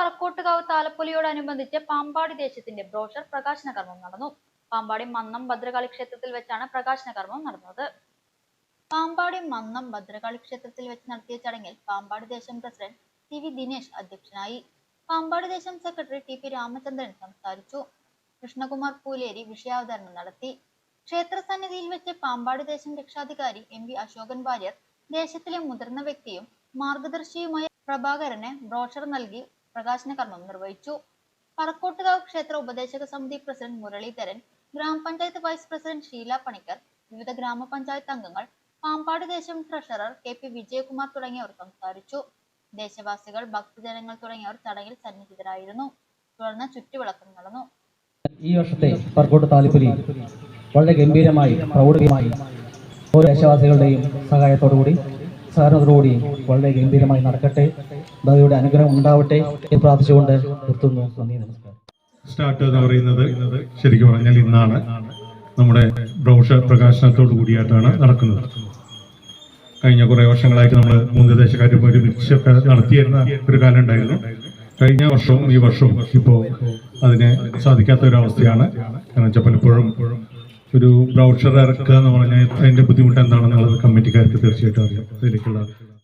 പറക്കോട്ടുകാവ് താലപ്പൊലിയോടനുബന്ധിച്ച് പാമ്പാടി ദേശത്തിന്റെ ബ്രോഷർ പ്രകാശന കർമ്മം നടന്നു. പാമ്പാടി മന്നം ഭദ്രകാളി ക്ഷേത്രത്തിൽ വെച്ചാണ് പ്രകാശന കർമ്മം നടന്നത്. പാമ്പാടി മന്നം ഭദ്രകാളി ക്ഷേത്രത്തിൽ വെച്ച് നടത്തിയ ചടങ്ങിൽ പാമ്പാടി ദേശം പ്രസിഡന്റ് ടി വി ദിനേശ് അധ്യക്ഷനായി. പാമ്പാടി ദേശം സെക്രട്ടറി ടി പി രാമചന്ദ്രൻ സംസാരിച്ചു. കൃഷ്ണകുമാർ പൂലേരി വിഷയാവതരണം നടത്തി. ക്ഷേത്ര സന്നിധിയിൽ വെച്ച് പാമ്പാടി ദേശം രക്ഷാധികാരി എം വി അശോകൻ വാര്യർ ദേശത്തിലെ മുതിർന്ന വ്യക്തിയും മാർഗദർശിയുമായ പ്രഭാകരന് ബ്രോഷർ നൽകി പ്രകാശന കർമ്മം നിർവഹിച്ചു. പറക്കോട്ടുകാവ് ക്ഷേത്ര ഉപദേശക സമിതി പ്രസിഡന്റ് മുരളീധരൻ, ഗ്രാമപഞ്ചായത്ത് വൈസ് പ്രസിഡന്റ് ഷീല പണിക്കർ, വിവിധ ഗ്രാമപഞ്ചായത്ത് അംഗങ്ങൾ, പാമ്പാടി ദേശം ട്രഷറർ കെ പി വിജയകുമാർ തുടങ്ങിയവർ സംസാരിച്ചു. ദേശവാസികൾ, ഭക്തജനങ്ങൾ തുടങ്ങിയവർ ചടങ്ങിൽ സന്നിഹിതരായിരുന്നു. തുടർന്ന് ചുറ്റുവിളക്കം നടന്നു. ഈ വർഷത്തെ പറക്കോട്ട് താലപ്പൊലി വളരെ ഗംഭീരമായി പ്രൗഢമായി ഓരോ ദേശവാസികളുടെയും സഹായത്തോടുകൂടി സഹകരണത്തോടുകൂടി വളരെ ഗംഭീരമായി നടക്കട്ടെ, ഭഗവതിയുടെ അനുഗ്രഹം ഉണ്ടാവട്ടെ എന്ന് പ്രാർത്ഥിച്ചുകൊണ്ട് നിർത്തുന്നു. നന്ദി, നമസ്കാരം. സ്റ്റാർട്ട് എന്ന് പറയുന്നത് ശരിക്കും പറഞ്ഞാൽ ഇന്നാണ്. നമ്മുടെ ബ്രോഷർ പ്രകാശനത്തോടു കൂടിയായിട്ടാണ് നടക്കുന്നത്. കഴിഞ്ഞ കുറേ വർഷങ്ങളായിട്ട് നമ്മൾ മൂന്ന് ദേശക്കാരും ഒരുമിച്ചൊക്കെ നടത്തിയിരുന്ന ഒരു കാലം ഉണ്ടായിരുന്നു. കഴിഞ്ഞ വർഷവും ഈ വർഷവും ഇപ്പോൾ അതിന് സാധിക്കാത്ത ഒരു അവസ്ഥയാണ്. കാരണം വെച്ചാൽ പലപ്പോഴും ഒരു ബ്രൗഷർ ഇറക്കുക എന്ന് പറഞ്ഞാൽ അതിന്റെ ബുദ്ധിമുട്ട് എന്താണെന്നുള്ളത് കമ്മിറ്റിക്കാർക്ക് തീർച്ചയായിട്ടും അറിയാം. അതിലേക്കുള്ള